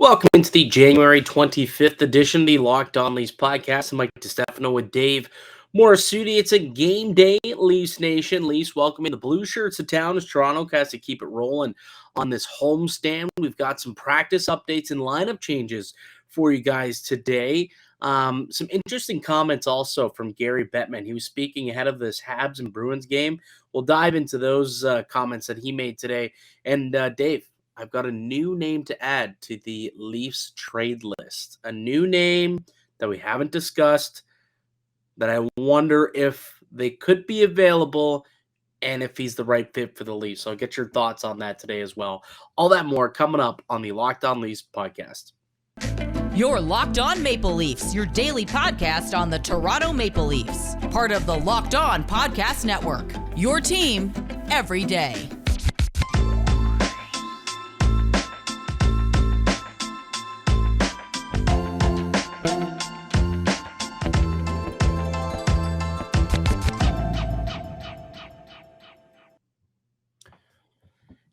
Welcome into the January 25th edition of the Locked On Leafs podcast. I'm Mike DiStefano with Dave Morassutti. It's a game day, Leafs Nation. Leafs welcoming the blue shirts to town as Toronto has to keep it rolling on this homestand. We've got some practice updates and lineup changes for you guys today. Some interesting comments also from Gary Bettman. He was speaking ahead of this Habs and Bruins game. We'll dive into those comments that he made today. And Dave, I've got a new name to add to the Leafs trade list. A new name that we haven't discussed that I wonder if they could be available and if he's the right fit for the Leafs. So I'll get your thoughts on that today as well. All that more coming up on the Locked On Leafs podcast. You're Locked On Maple Leafs, your daily podcast on the Toronto Maple Leafs. Part of the Locked On Podcast Network. Your team every day.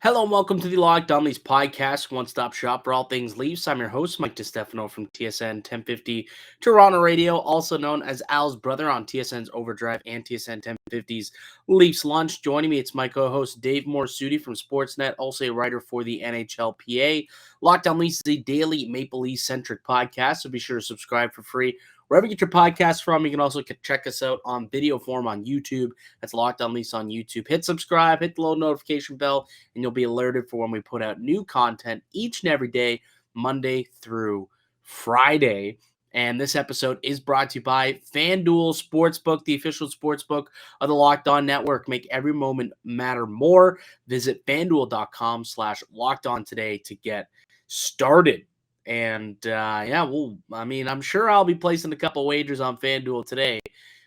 Hello and welcome to the Locked On Leafs podcast, one-stop shop for all things Leafs. I'm your host, Mike DiStefano from TSN 1050 Toronto Radio, also known as Al's brother on TSN's Overdrive and TSN 1050's Leafs Lunch. Joining me, it's my co-host Dave Morassutti from Sportsnet, also a writer for the NHLPA. Locked On Leafs is a daily Maple Leafs-centric podcast, so be sure to subscribe for free wherever you get your podcasts from. You can also check us out on video form on YouTube. That's Locked On Leafs on YouTube. Hit subscribe, hit the little notification bell, and you'll be alerted for when we put out new content each and every day, Monday through Friday. And this episode is brought to you by FanDuel Sportsbook, the official sportsbook of the Locked On Network. Make every moment matter more. Visit FanDuel.com/LockedOn today to get started. And I'm sure I'll be placing a couple wagers on FanDuel today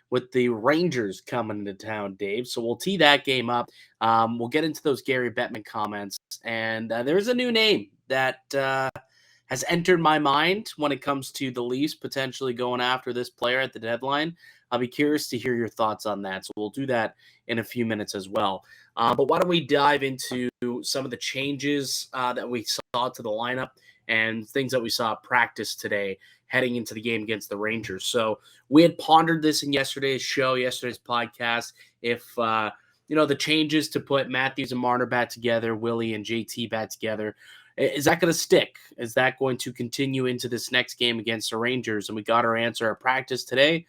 with the Rangers coming into town, Dave. So we'll tee that game up. We'll get into those Gary Bettman comments. And there's a new name that has entered my mind when it comes to the Leafs potentially going after this player at the deadline. I'll be curious to hear your thoughts on that. So we'll do that in a few minutes as well. But why don't we dive into some of the changes that we saw to the lineup and things that we saw practice today heading into the game against the Rangers. So we had pondered this in yesterday's podcast. If, the changes to put Matthews and Marner back together, Willie and JT back together, is that going to stick? Is that going to continue into this next game against the Rangers? And we got our answer at practice today.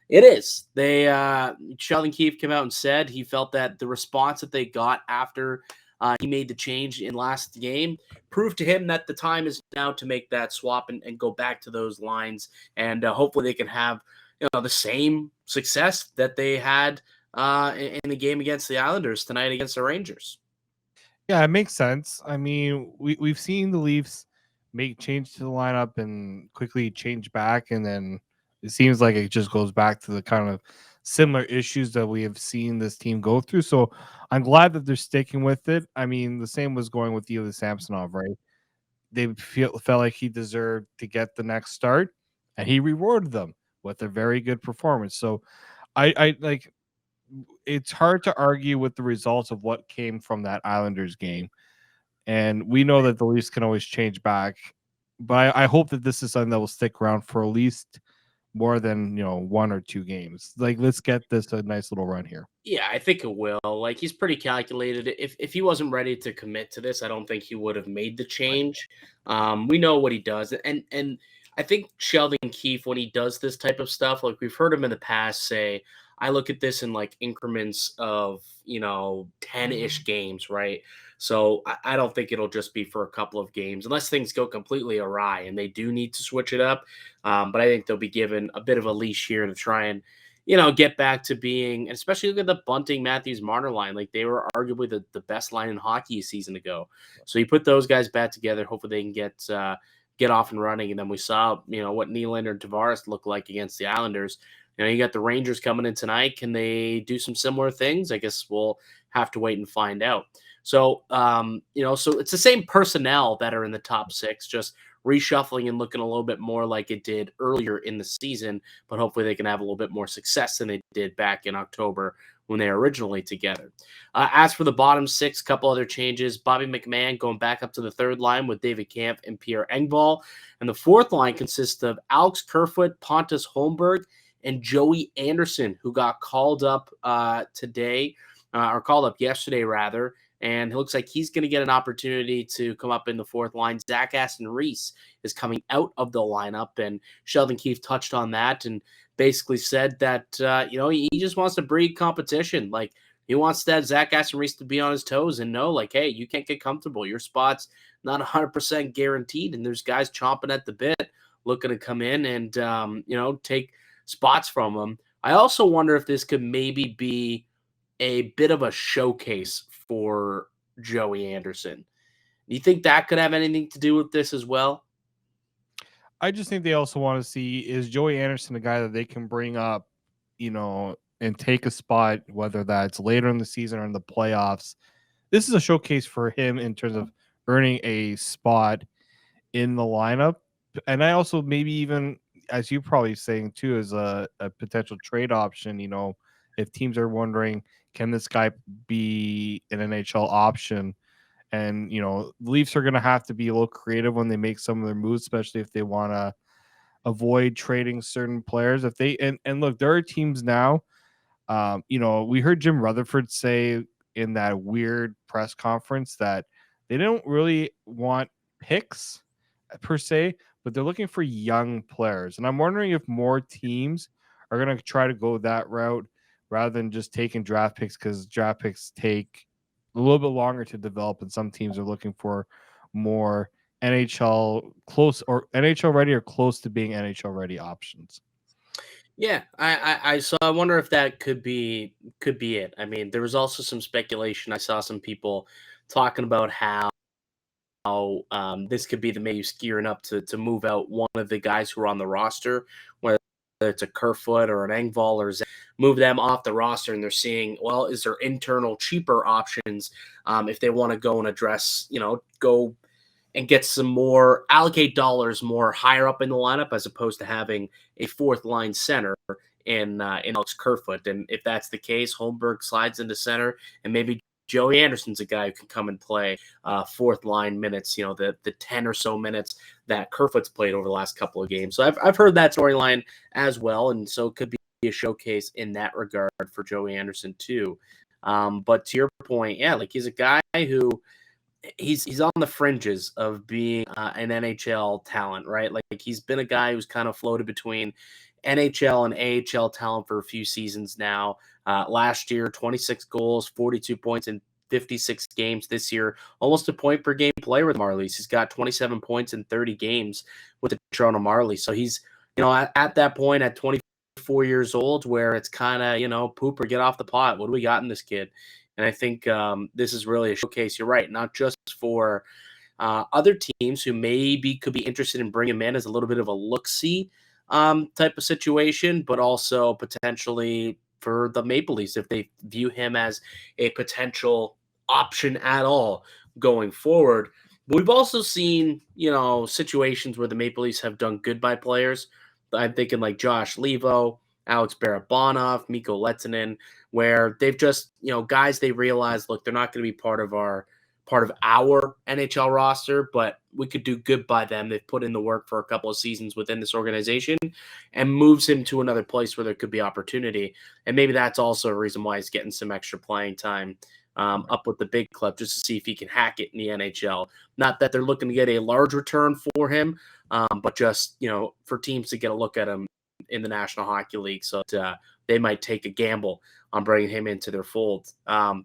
It is. Sheldon Keefe came out and said he felt that the response that they got after he made the change in last game proved to him that the time is now to make that swap and go back to those lines. And hopefully they can have the same success that they had in the game against the Islanders tonight against the Rangers. Yeah, it makes sense. I mean, we've seen the Leafs make change to the lineup and quickly change back, and then it seems like it just goes back to the kind of similar issues that we have seen this team go through. So I'm glad that they're sticking with it. I mean, the same was going with Ilya Samsonov, right? They felt like he deserved to get the next start, and he rewarded them with a very good performance. So I like, it's hard to argue with the results of what came from that Islanders game. And we know that the Leafs can always change back, but I hope that this is something that will stick around for at least more than, one or two games. Like, let's get this a nice little run here. Yeah, I think it will. Like, he's pretty calculated. If he wasn't ready to commit to this, I don't think he would have made the change. We know what he does. And I think Sheldon Keefe, when he does this type of stuff, like we've heard him in the past say, I look at this in like increments of, 10-ish games, right? So I don't think it'll just be for a couple of games unless things go completely awry and they do need to switch it up. But I think they'll be given a bit of a leash here to try and, get back to being, and especially look at the Bunting Matthews Marner line. Like, they were arguably the best line in hockey a season ago. So you put those guys back together. Hopefully they can get off and running. And then we saw, what Nylander and Tavares look like against the Islanders. You got the Rangers coming in tonight. Can they do some similar things? I guess we'll have to wait and find out. So, so it's the same personnel that are in the top six, just reshuffling and looking a little bit more like it did earlier in the season, but hopefully they can have a little bit more success than they did back in October when they were originally together. As for the bottom six, couple other changes. Bobby McMahon going back up to the third line with David Kampf and Pierre Engvall. And the fourth line consists of Alex Kerfoot, Pontus Holmberg, and Joey Anderson, who got called up today, or called up yesterday, rather. And it looks like he's going to get an opportunity to come up in the fourth line. Zach Aston-Reese is coming out of the lineup, and Sheldon Keefe touched on that and basically said that, he just wants to breed competition. Like, he wants that Zach Aston-Reese to be on his toes and know, like, hey, you can't get comfortable. Your spot's not 100% guaranteed, and there's guys chomping at the bit looking to come in and, take spots from him. I also wonder if this could maybe be a bit of a showcase for Joey Anderson. Do you think that could have anything to do with this as well? I just think they also want to see, is Joey Anderson a guy that they can bring up, and take a spot, whether that's later in the season or in the playoffs. This is a showcase for him in terms of earning a spot in the lineup. And I also maybe even, as you're probably saying too, is a potential trade option, if teams are wondering, can this guy be an NHL option? And, the Leafs are going to have to be a little creative when they make some of their moves, especially if they want to avoid trading certain players. If they, and look, there are teams now, we heard Jim Rutherford say in that weird press conference that they don't really want picks per se, but they're looking for young players. And I'm wondering if more teams are going to try to go that route rather than just taking draft picks, because draft picks take a little bit longer to develop, and some teams are looking for more NHL close or NHL ready or close to being NHL ready options. Yeah, so I wonder if that could be it. I mean, there was also some speculation. I saw some people talking about how this could be the Mays gearing up to move out one of the guys who are on the roster, whether it's a Kerfoot or an Engvall or Zach, move them off the roster, and they're seeing, well, is there internal cheaper options if they want to go and address, go and get some more, allocate dollars more higher up in the lineup, as opposed to having a fourth line center in Alex Kerfoot. And if that's the case, Holmberg slides into center, and maybe Joey Anderson's a guy who can come and play fourth line minutes, the 10 or so minutes that Kerfoot's played over the last couple of games. So I've heard that storyline as well, and so it could be a showcase in that regard for Joey Anderson too. But to your point, yeah, like, he's a guy who he's on the fringes of being an NHL talent, right? Like, he's been a guy who's kind of floated between NHL and AHL talent for a few seasons now. Last year, 26 goals, 42 points in 56 games. This year, almost a point per game player with Marlies. He's got 27 points in 30 games with the Toronto Marlies. So he's, at that point at 24 years old, where it's kind of, poop or get off the pot. What do we got in this kid? And I think this is really a showcase. You're right, not just for other teams who maybe could be interested in bringing him in as a little bit of a look-see type of situation, but also potentially for the Maple Leafs if they view him as a potential option at all going forward. But we've also seen, situations where the Maple Leafs have done good by players. I'm thinking like Josh Levo, Alex Barabanov, Mikko Lehtinen, where they've just, guys they realize, look, they're not going to be part of our NHL roster, but we could do good by them. They've put in the work for a couple of seasons within this organization, and moves him to another place where there could be opportunity. And maybe that's also a reason why he's getting some extra playing time up with the big club, just to see if he can hack it in the NHL. Not that they're looking to get a large return for him, but just, for teams to get a look at him in the National Hockey League, so that they might take a gamble on bringing him into their fold.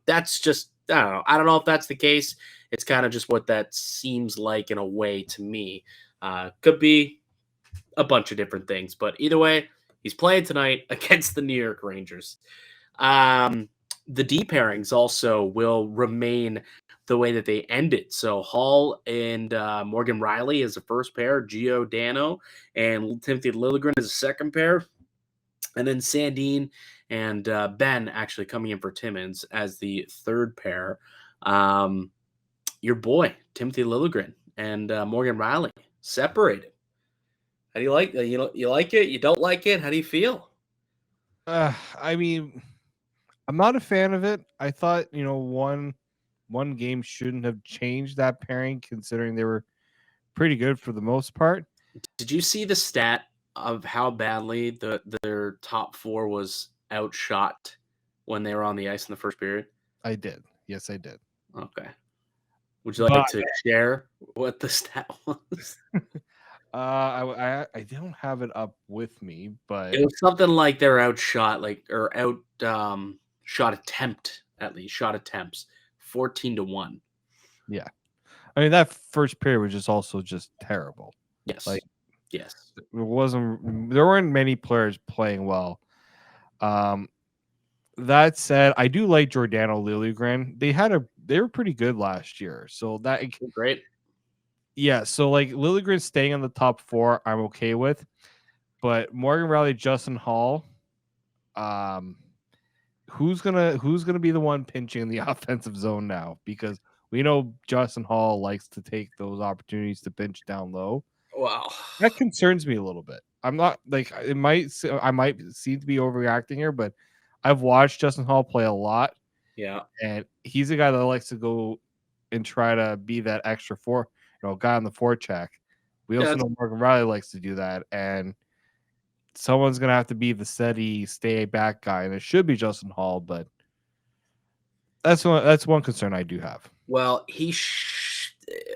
That's just, I don't know if that's the case. It's kind of just what that seems like in a way to me. Could be a bunch of different things, but either way, he's playing tonight against the New York Rangers. The D pairings also will remain the way that they ended. So Hall and Morgan Riley is the first pair, Gio Dano and Timothy Liljegren is the second pair, and then Sandin and Ben actually coming in for Timmins as the third pair. Your boy, Timothy Liljegren and Morgan Riley separated. How do you like that? You like it? You don't like it? How do you feel? I mean, I'm not a fan of it. I thought, one game shouldn't have changed that pairing, considering they were pretty good for the most part. Did you see the stat of how badly their top four was outshot when they were on the ice in the first period? I did. Yes, I did. Okay. Would you But like to share what the stat was? I don't have it up with me, but It was something like they're outshot, or shot attempt, at least shot attempts 14-1. yeah. I mean, that first period was just also just terrible. Yes. Like, Yes. there weren't many players playing well. That said, I do like Giordano Liljegren. They were pretty good last year. So Great. yeah, so like Liljegren staying on the top four, I'm okay with. But Morgan Riley, Justin Hall, um, who's gonna be the one pinching in the offensive zone now? Because we know Justin Hall likes to take those opportunities to pinch down low. Wow. That concerns me a little bit. I'm not like I might seem to be overreacting here, but I've watched Justin Hall play a lot, Yeah. and he's a guy that likes to go and try to be that extra guy on the forecheck. We Yeah. also know Morgan Riley likes to do that, and someone's gonna have to be the steady, stay back guy, and it should be Justin Hall, but that's one concern I do have. Well,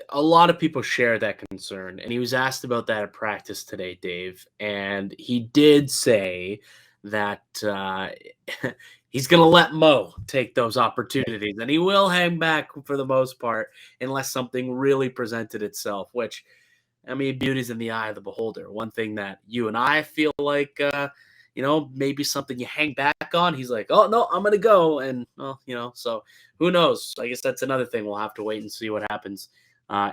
a lot of people share that concern, and he was asked about that at practice today, Dave, and he did say that he's going to let Mo take those opportunities, and he will hang back for the most part unless something really presented itself. Which, I mean, beauty's in the eye of the beholder. One thing that you and I feel like, maybe something you hang back on. He's like, oh no, I'm gonna go, and so who knows? I guess that's another thing. We'll have to wait and see what happens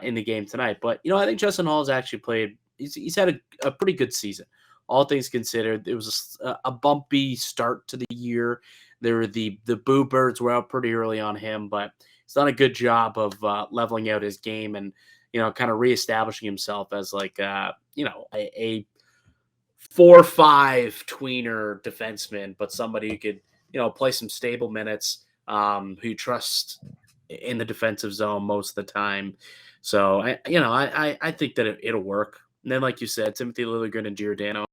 in the game tonight. But I think Justin Hall's actually played. He's had a pretty good season, all things considered. It was a bumpy start to the year. There were the Boo Birds were out pretty early on him, but he's done a good job of leveling out his game and kind of reestablishing himself as like a 4-5 tweener defenseman, but somebody who could play some stable minutes, who you trust in the defensive zone most of the time. So I think that it'll work. And then, like you said, Timothy Liljegren and Giordano,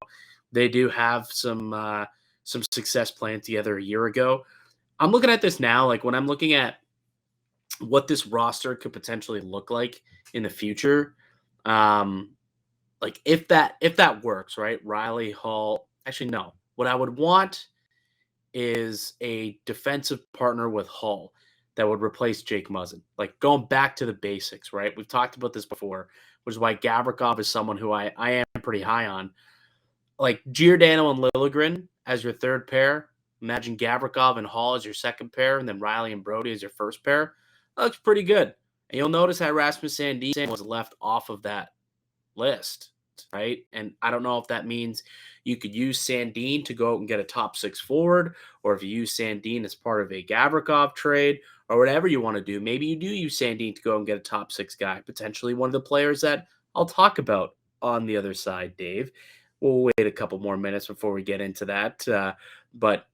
they do have some success playing together a year ago. I'm looking at this now, like when I'm looking at what this roster could potentially look like in the future. Like if that works, right? Riley, Hall. Actually, no. What I would want is a defensive partner with Hall that would replace Jake Muzzin. Like going back to the basics, right? We've talked about this before, which is why Gavrikov is someone who I am pretty high on. Like Giordano and Liljegren as your third pair. Imagine Gavrikov and Hall as your second pair, and then Riley and Brody as your first pair. That looks pretty good. And you'll notice that Rasmus Sandin was left off of that list, right? And I don't know if that means you could use Sandin to go out and get a top six forward, or if you use Sandin as part of a Gavrikov trade, or whatever you want to do. Maybe you do use Sandin to go and get a top six guy, potentially one of the players that I'll talk about on the other side, Dave. We'll wait a couple more minutes before we get into that. But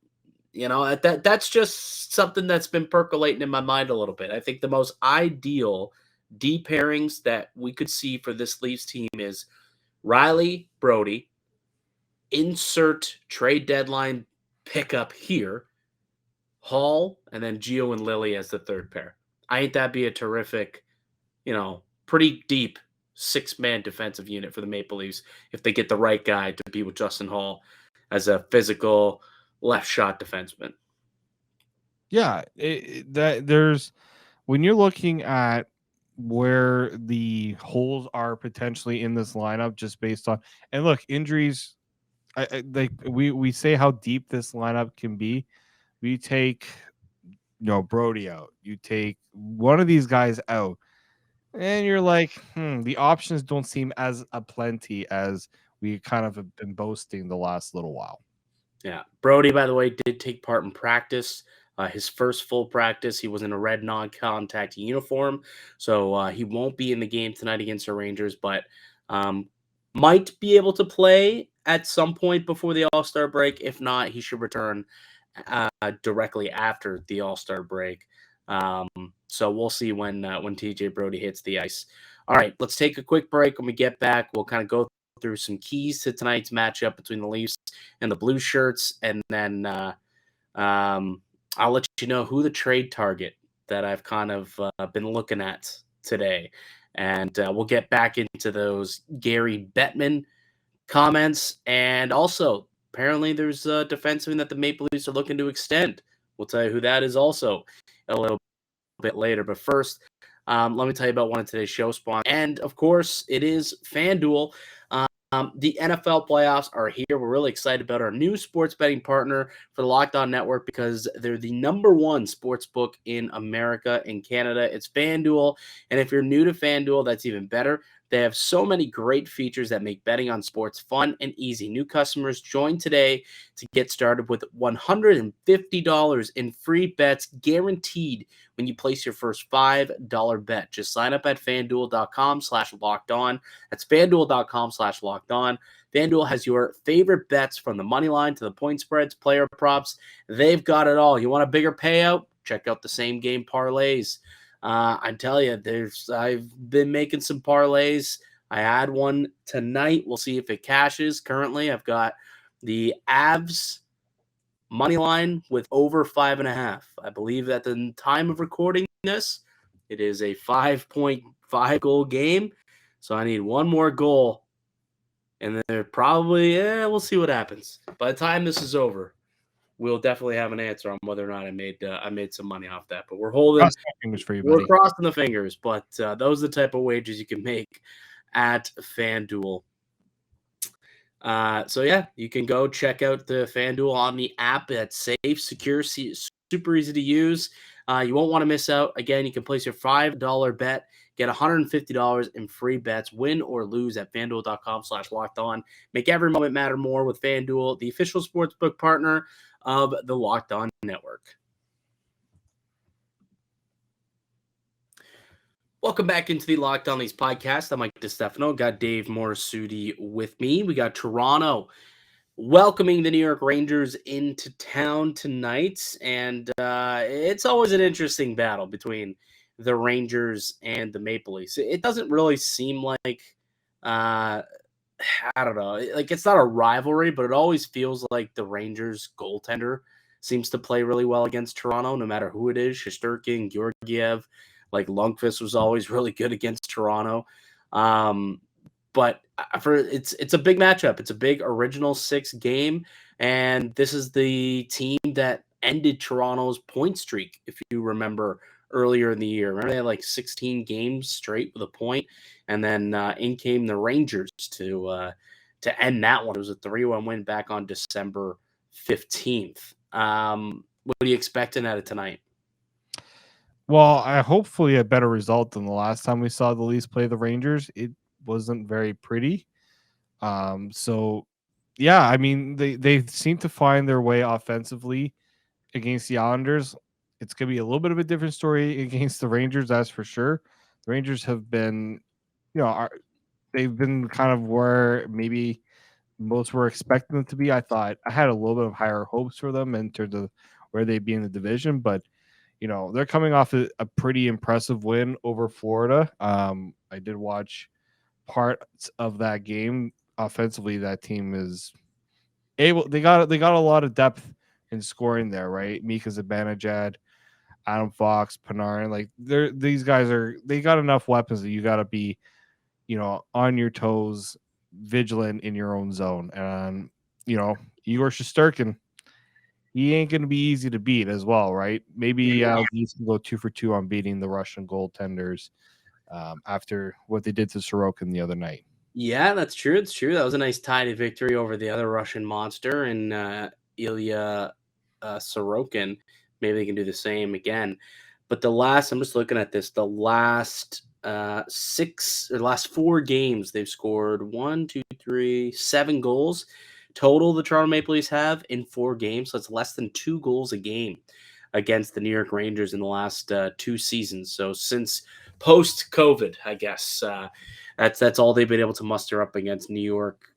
that's just something that's been percolating in my mind a little bit. I think the most ideal D pairings that we could see for this Leafs team is Riley, Brody, insert trade deadline pickup here, Hall, and then Gio and Lily as the third pair. I think that'd be a terrific, pretty deep six-man defensive unit for the Maple Leafs if they get the right guy to be with Justin Hall as a physical left shot defenseman. Yeah, there's when you're looking at where the holes are potentially in this lineup, just based on and look injuries. We say how deep this lineup can be. We take Brody out. You take one of these guys out, and you're like, the options don't seem as aplenty as we kind of have been boasting the last little while. Yeah. Brody, by the way, did take part in practice. His first full practice, he was in a red non-contact uniform, so he won't be in the game tonight against the Rangers, but might be able to play at some point before the All-Star break. If not, he should return directly after the All-Star break. So we'll see when TJ Brody hits the ice. All right, let's take a quick break. When we get back, we'll kind of go through some keys to tonight's matchup between the Leafs and the Blue Shirts, and then I'll let you know who the trade target that I've kind of been looking at today. And we'll get back into those Gary Bettman comments. And also, apparently, there's a defenseman that the Maple Leafs are looking to extend. We'll tell you who that is also a little bit later. But first, let me tell you about one of today's show sponsors. And of course, it is FanDuel. The NFL playoffs are here. We're really excited about our new sports betting partner for the Locked On Network because they're the #1 sports book in America and Canada. It's FanDuel. And if you're new to FanDuel, that's even better. They have so many great features that make betting on sports fun and easy. New customers join today to get started with $150 in free bets guaranteed when you place your first $5 bet. Just sign up at FanDuel.com/lockedon. That's FanDuel.com/lockedon. FanDuel has your favorite bets from the money line to the point spreads, player props. They've got it all. You want a bigger payout? Check out the same game parlays. I tell you, I've been making some parlays. I had one tonight. We'll see if it cashes. Currently, I've got the Avs money line with over 5.5. I believe at the time of recording this, it is a 5.5 goal game. So I need one more goal. And then they're probably, we'll see what happens. By the time this is over, we'll definitely have an answer on whether or not I made some money off that. But we're Fingers for you, we're buddy. crossing the fingers. But those are the type of wagers you can make at FanDuel. So yeah, you can go check out the FanDuel on the app. It's safe, secure, super easy to use. You won't want to miss out. Again, you can place your $5 bet, get $150 in free bets, win or lose at FanDuel.com/lockedon. Make every moment matter more with FanDuel, the official sportsbook partner of the Locked On Network. Welcome back into the Locked On Leafs podcast. I'm Mike DiStefano. Got Dave Morassutti with me. We got Toronto welcoming the New York Rangers into town tonight. And it's always an interesting battle between the Rangers and the Maple Leafs. It doesn't really seem like, I don't know, like it's not a rivalry, but it always feels like the Rangers goaltender seems to play really well against Toronto, no matter who it is, Shesterkin, Georgiev. Like Lundqvist was always really good against Toronto. But it's a big matchup. It's a big original 6 game. And this is the team that ended Toronto's point streak, if you remember earlier in the year. Remember they had like 16 games straight with a point. And then in came the Rangers to end that one. It was a 3-1 win back on December 15th. What are you expecting out of tonight? Well, hopefully a better result than the last time we saw the Leafs play the Rangers. It wasn't very pretty. So yeah, I mean they seem to find their way offensively against the Islanders. It's gonna be a little bit of a different story against the Rangers, that's for sure. The Rangers have been, they've been kind of where maybe most were expecting them to be. I thought I had a little bit of higher hopes for them in terms of where they'd be in the division, but they're coming off a pretty impressive win over Florida. I did watch parts of that game. Offensively, that team is able. They got a lot of depth in scoring there, right? Mika Zibanejad, Adam Fox, Panarin. Like these guys they got enough weapons that you got to be, on your toes, vigilant in your own zone. And Igor Shesterkin, he ain't going to be easy to beat as well, right? Maybe Leafs can go 2 for 2 on beating the Russian goaltenders after what they did to Sorokin the other night. Yeah, that's true. It's true. That was a nice tidy victory over the other Russian monster and Ilya Sorokin. Maybe they can do the same again. But I'm just looking at this, the last 4 games, they've scored 7 goals total the Toronto Maple Leafs have in 4 games. So it's less than 2 goals a game against the New York Rangers in the last 2 seasons. So since post-COVID, I guess, that's all they've been able to muster up against the New York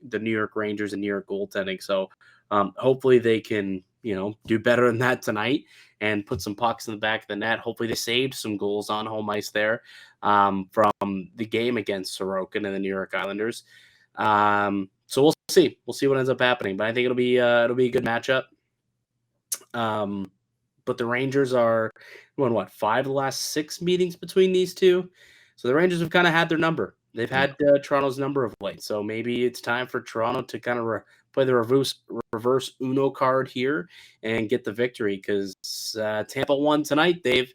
Rangers and New York goaltending. So hopefully they can do better than that tonight and put some pucks in the back of the net. Hopefully they saved some goals on home ice there from the game against Sorokin and the New York Islanders. So we'll see. We'll see what ends up happening. But I think it'll be a good matchup. But the Rangers are won 5 of the last 6 meetings between these two. So the Rangers have kind of had their number. They've had Toronto's number of late. So maybe it's time for Toronto to kind of play the reverse Uno card here and get the victory, because Tampa won tonight, Dave,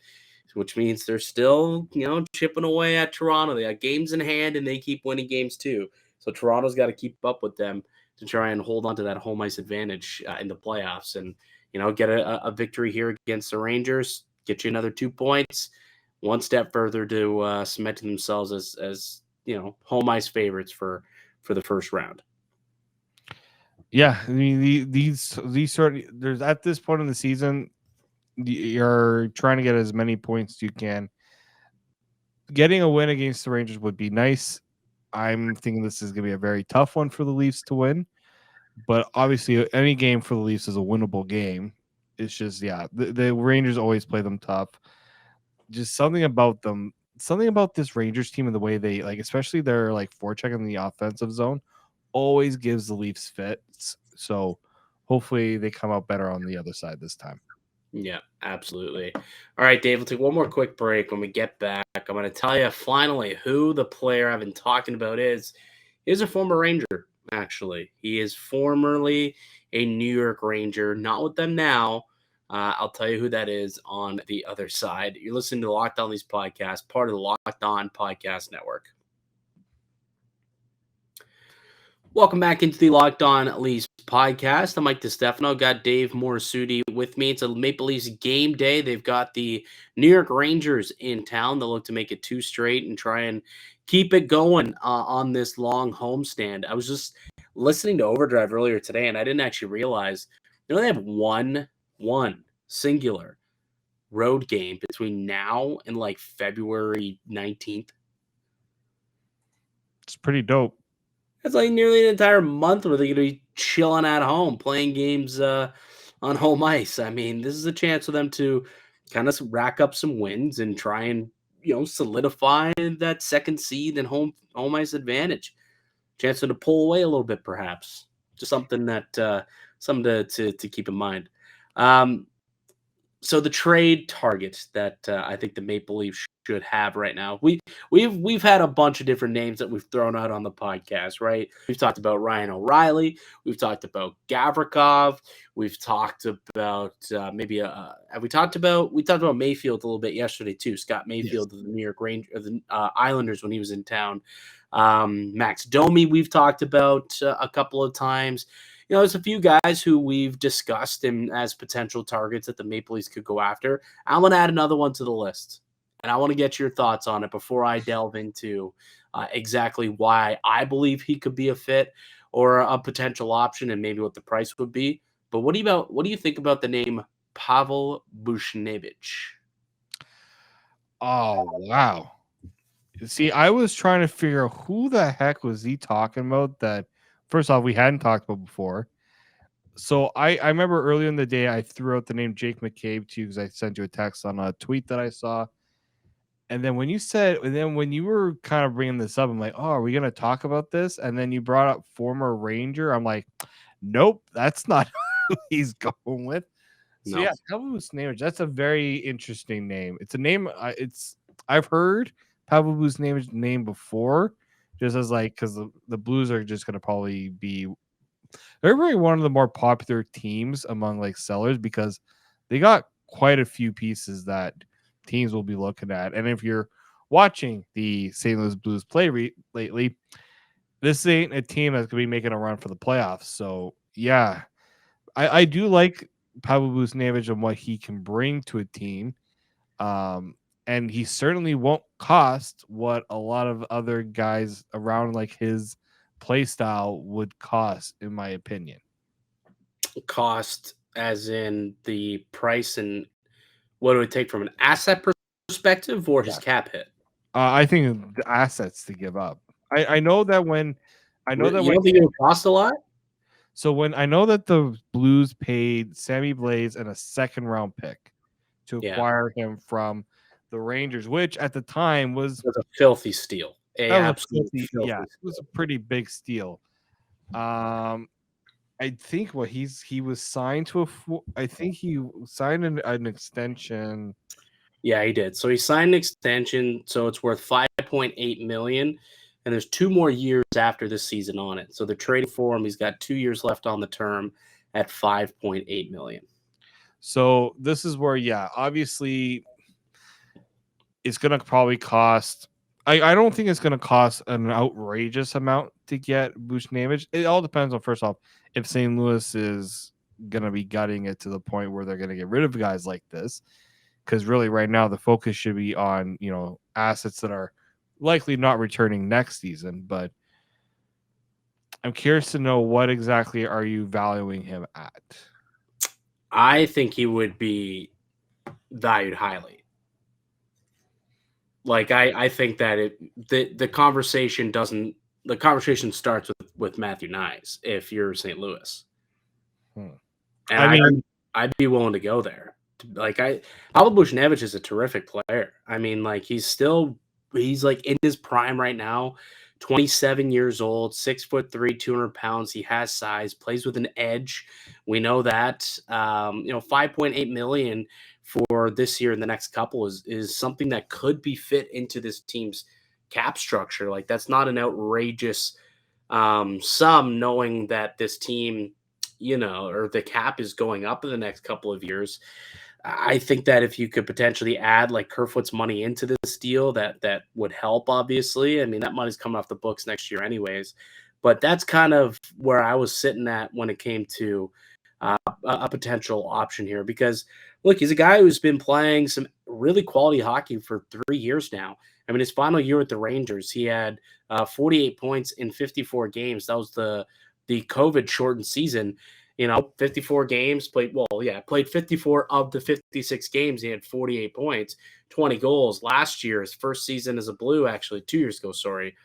which means they're still, chipping away at Toronto. They got games in hand and they keep winning games too. So Toronto's got to keep up with them to try and hold on to that home ice advantage in the playoffs and, get a victory here against the Rangers, get you another 2 points, one step further to cement themselves as home ice favorites for the first round. Yeah, I mean these sort of, there's at this point in the season, you're trying to get as many points as you can. Getting a win against the Rangers would be nice. I'm thinking this is going to be a very tough one for the Leafs to win, but obviously any game for the Leafs is a winnable game. It's just, the Rangers always play them tough. Just something about them, something about this Rangers team and the way they, especially their forecheck in the offensive zone, always gives the Leafs fits. So hopefully they come out better on the other side this time. Yeah, absolutely. All right, Dave, we'll take one more quick break. When we get back, I'm going to tell you finally who the player I've been talking about is. He's a former Ranger, actually. He is formerly a New York Ranger, not with them now. I'll tell you who that is on the other side. You're listening to the Locked On Leafs podcast, part of the Locked On Podcast Network. Welcome back into the Locked On Leafs podcast. I'm Mike DiStefano. Got Dave Morassutti with me. It's a Maple Leafs game day. They've got the New York Rangers in town. They'll look to make it 2 straight and try and keep it going on this long homestand. I was just listening to Overdrive earlier today, and I didn't actually realize they only have one singular road game between now and February 19th. It's pretty dope. It's nearly an entire month where they're going to be chilling at home, playing games on home ice. I mean, this is a chance for them to kind of rack up some wins and try and, solidify that second seed and home ice advantage. Chance to pull away a little bit, perhaps. Just something to keep in mind. So the trade target that I think the Maple Leafs should have right now. We've had a bunch of different names that we've thrown out on the podcast, right? We've talked about Ryan O'Reilly. We've talked about Gavrikov. We've talked about we talked about Mayfield a little bit yesterday too. Scott Mayfield of the New York Rangers, or the Islanders when he was in town. Max Domi we've talked about a couple of times. There's a few guys who we've discussed as potential targets that the Maple Leafs could go after. I'm going to add another one to the list, and I want to get your thoughts on it before I delve into exactly why I believe he could be a fit or a potential option and maybe what the price would be. But what do you think about the name Pavel Buchnevich? Oh, wow. See, I was trying to figure out who the heck was he talking about that, first off, we hadn't talked about before. So I remember earlier in the day, I threw out the name Jake McCabe to you because I sent you a text on a tweet that I saw. And then when you were kind of bringing this up, I'm like, oh, are we going to talk about this? And then you brought up former Ranger. I'm like, nope, that's not who he's going with. So No. yeah, Pavel Buchnevich, that's a very interesting name. It's a name I've heard Pavel Buchnevich's name before, just as because the Blues are just going to probably be, they're really one of the more popular teams among sellers because they got quite a few pieces that teams will be looking at. And if you're watching the St. Louis Blues play lately, this ain't a team that's going to be making a run for the playoffs. So yeah, I do like Pavel Buchnevich and what he can bring to a team. And he certainly won't cost what a lot of other guys around his play style would cost, in my opinion. Cost as in the price and what it would take from an asset perspective or his cap hit? I think the assets to give up. I know that when You don't think it would cost a lot? So when I know that the Blues paid Sammy Blais and a second round pick to Yeah, acquire him from the Rangers, which at the time was it was a filthy steal. A that was a absolute yeah, filthy it was steal. a pretty big steal. I think he was signed to I think he signed an extension. Yeah, he did. So he signed an extension, so it's worth 5.8 million, and there's 2 more years after this season on it. So they're trading for him. He's got 2 years left on the term at 5.8 million. So this is where, yeah, obviously it's gonna probably cost. I don't think it's gonna cost an outrageous amount to get Buchnevich. It all depends on, first off, if St. Louis is gonna be gutting it to the point where they're gonna get rid of guys like this. Because really, right now the focus should be on assets that are likely not returning next season. But I'm curious to know, what exactly are you valuing him at? I think he would be valued highly. Like I think that the conversation doesn't the conversation starts with Matthew Nyes if you're St. Louis. Hmm. And I mean, I'd be willing to go there. Like Pavel Buchnevich is a terrific player. I mean, like he's like in his prime right now. 27 years old, 6'3", 200 pounds. He has size, plays with an edge. We know that. 5.8 million for this year and the next couple is something that could be fit into this team's cap structure. Like that's not an outrageous sum, knowing that this team, or the cap is going up in the next couple of years. I think that if you could potentially add like Kerfoot's money into this deal, that would help. Obviously, I mean that money's coming off the books next year, anyways. But that's kind of where I was sitting at when it came to a potential option here. Because look, he's a guy who's been playing some really quality hockey for 3 years now. I mean, his final year with the Rangers, he had 48 points in 54 games. That was the COVID shortened season. 54 games played. Well, yeah, played 54 of the 56 games. He had 48 points, 20 goals. Last year, his first season as a Blue, actually 2 years ago, sorry,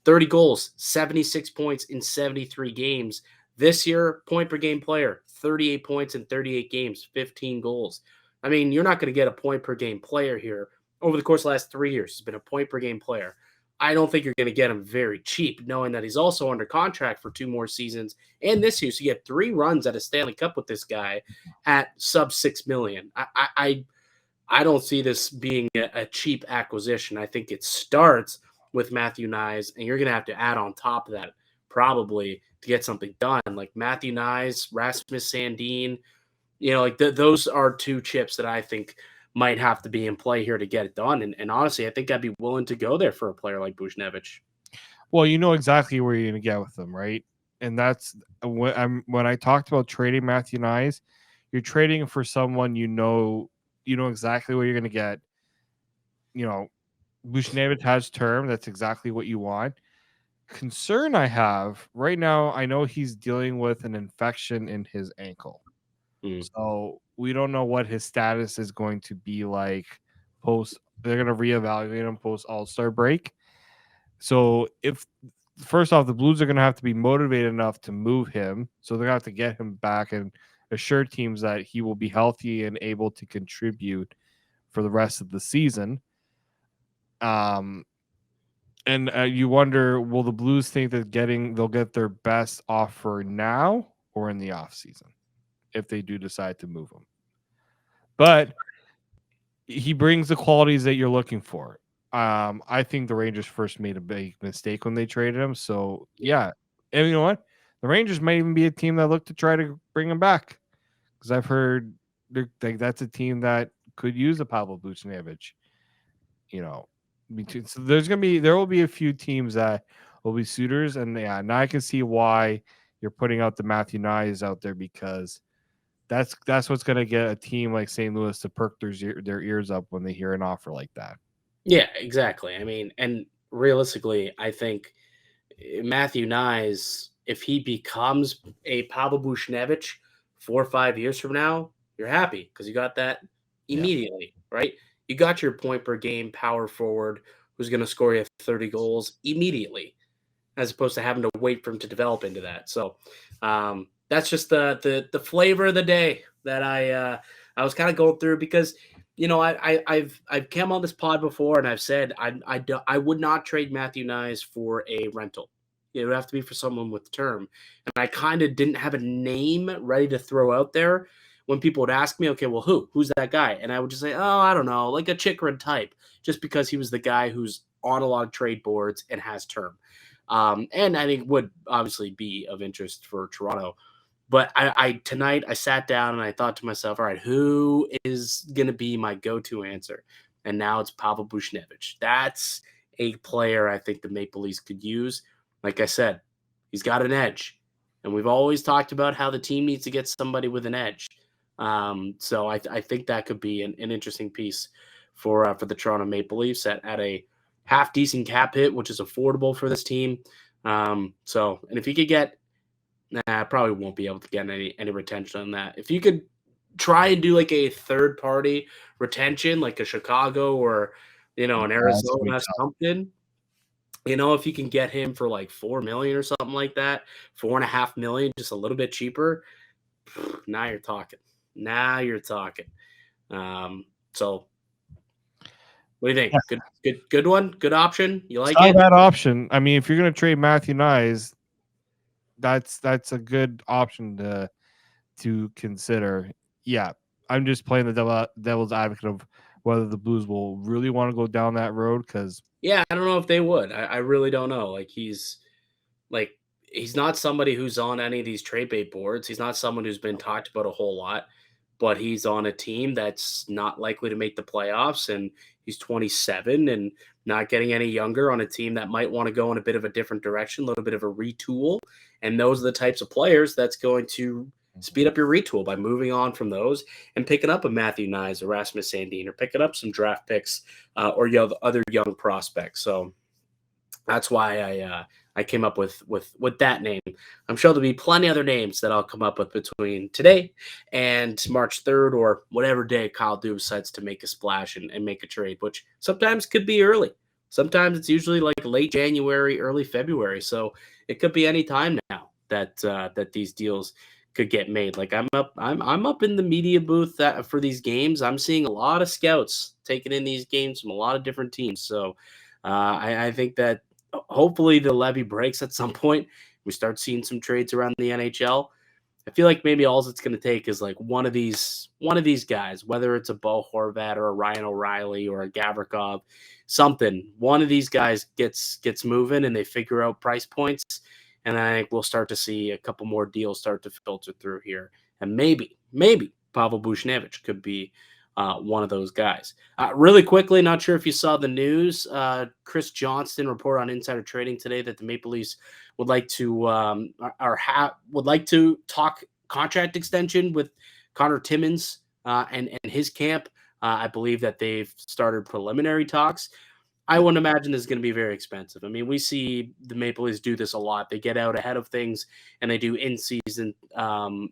30 goals, 76 points in 73 games. This year, point per game player, 38 points in 38 games, 15 goals. I mean, you're not going to get a point per game player here over the course of the last 3 years. He's been a point per game player. I don't think you're going to get him very cheap, knowing that he's also under contract for 2 more seasons and this year. So you get 3 runs at a Stanley Cup with this guy at sub 6 million. I don't see this being a cheap acquisition. I think it starts with Matthew Nyes, and you're going to have to add on top of that probably to get something done. Like Matthew Nyes, Rasmus Sandin, those are 2 chips that I think might have to be in play here to get it done. And honestly, I think I'd be willing to go there for a player like Buchnevich. well, you know exactly where you're going to get with them, right? And that's when I talked about trading Matthew Nyes, you're trading for someone you know exactly what you're going to get. Buchnevich has term. That's exactly what you want. Concern I have right now, I know he's dealing with an infection in his ankle. Mm. So we don't know what his status is going to be like post. They're going to reevaluate him post All-Star break. So if first off, the Blues are going to have to be motivated enough to move him. So they're going to have to get him back and assure teams that he will be healthy and able to contribute for the rest of the season. And you wonder, will the Blues think that they'll get their best offer now or in the off season if they do decide to move him? But he brings the qualities that you're looking for. I think the Rangers first made a big mistake when they traded him. So yeah, and you know what? The Rangers may even be a team that look to try to bring him back, because I've heard that's a team that could use a Pavel Buchnevich. So there will be a few teams that will be suitors, and yeah, now I can see why you're putting out the Matthew Nyes out there, because that's what's going to get a team like St. Louis to perk their ears up when they hear an offer like that. Yeah, exactly. I mean, and realistically, I think Matthew Nyes, if he becomes a Pavel Buchnevich 4 or 5 years from now, you're happy because you got that Yeah. immediately, right? You got your point per game power forward who's going to score you 30 goals immediately. as opposed to having to wait for him to develop into that. So that's just the flavor of the day that I was kind of going through because I've come on this pod before and I've said I would not trade Matthew Nyes for a rental. It would have to be for someone with term, and I kind of didn't have a name ready to throw out there when people would ask me, okay, well, who's that guy? And I would just say, oh, I don't know, like a Chikrin type, just because he was the guy who's on a lot of trade boards and has term. And I think would obviously be of interest for Toronto. But I tonight I sat down and I thought to myself, all right, who is going to be my go-to answer? And now it's Pavel Buchnevich. That's a player I think the Maple Leafs could use. Like I said, he's got an edge. And we've always talked about how the team needs to get somebody with an edge. So I think that could be an interesting piece for the Toronto Maple Leafs at a half decent cap hit, which is affordable for this team. And if you could get, I probably won't be able to get any retention on that. If you could try and do like a third party retention, like a Chicago or an Arizona something, if you can get him for like $4 million or something like that, $4.5 million, just a little bit cheaper. Now you're talking. So what do you think? Good one? Good option? You like it? That option. I mean, if you're going to trade Matthew Nyes, that's a good option to consider. Yeah, I'm just playing the devil's advocate of whether the Blues will really want to go down that road because I don't know if they would. I really don't know. He's not somebody who's on any of these trade bait boards. He's not someone who's been talked about a whole lot, but he's on a team that's not likely to make the playoffs, and he's 27 and not getting any younger on a team that might want to go in a bit of a different direction, a little bit of a retool. And those are the types of players that's going to speed up your retool by moving on from those and picking up a Matthew Nyes or Rasmus Sandin or picking up some draft picks or other young prospects. So that's why I came up with that name. I'm sure there'll be plenty other names that I'll come up with between today and March 3rd or whatever day Kyle Dubas decides to make a splash and make a trade, which sometimes could be early. Sometimes it's usually like late January, early February. So it could be any time now that these deals could get made. Like I'm up in the media booth for these games. I'm seeing a lot of scouts taking in these games from a lot of different teams. So I think that hopefully the levy breaks at some point. We start seeing some trades around the NHL. I feel like maybe all it's going to take is like one of these guys, whether it's a Bo Horvat or a Ryan O'Reilly or a Gavrikov, something. One of these guys gets moving and they figure out price points, and I think we'll start to see a couple more deals start to filter through here, and maybe Pavel Buchnevich could be one of those guys. Really quickly, not sure if you saw the news. Chris Johnston reported on Insider Trading today that the Maple Leafs would like to talk contract extension with Connor Timmins and his camp. I believe that they've started preliminary talks. I wouldn't imagine this is going to be very expensive. I mean, we see the Maple Leafs do this a lot. They get out ahead of things and they do in-season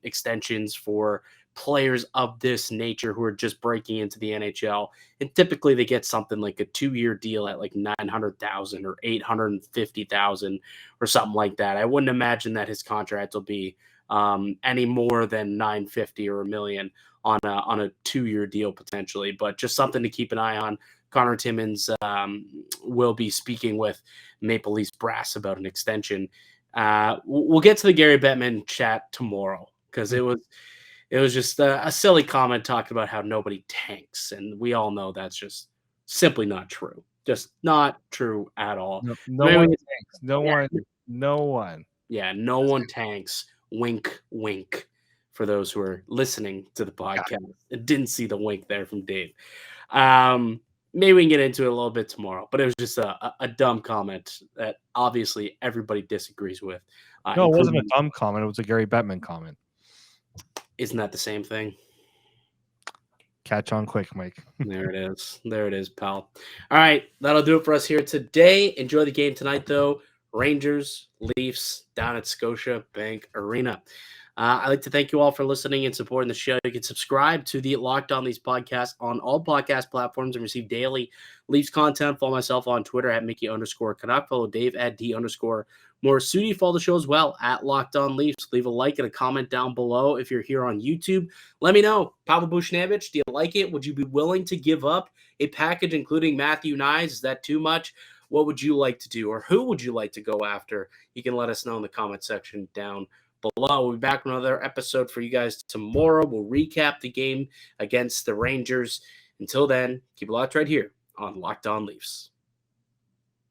extensions for players of this nature who are just breaking into the NHL. And typically they get something like a 2-year deal at like $900,000 or $850,000 or something like that. I wouldn't imagine that his contract will be any more than $950,000 or $1 million on a 2-year deal potentially, but just something to keep an eye on. Connor Timmins will be speaking with Maple Leafs brass about an extension. We'll get to the Gary Bettman chat tomorrow because it was just a silly comment talking about how nobody tanks, and we all know that's just simply not true. Just not true at all. No one tanks. No one. Yeah, no one tanks. Wink, wink. For those who are listening to the podcast and didn't see the wink there from Dave. Maybe we can get into it a little bit tomorrow, but it was just a dumb comment that obviously everybody disagrees with. No, it wasn't a dumb comment. It was a Gary Bettman comment. Isn't that the same thing? Catch on quick, Mike. There it is, pal. All right, that'll do it for us here today. Enjoy the game tonight, though. Rangers, Leafs, down at Scotia Bank Arena. I'd like to thank you all for listening and supporting the show. You can subscribe to the Locked On Leafs podcast on all podcast platforms and receive daily Leafs content. Follow myself on Twitter at Mickey_Canuck. Follow Dave at D_Morassutti. Morassutti. Follow the show as well at Locked On Leafs. Leave a like and a comment down below if you're here on YouTube. Let me know. Pavel Buchnevich, do you like it? Would you be willing to give up a package including Matthew Knies? Is that too much? What would you like to do, or who would you like to go after? You can let us know in the comment section down below. We'll be back with another episode for you guys tomorrow. We'll recap the game against the Rangers. Until then, keep it locked right here on Locked On Leafs.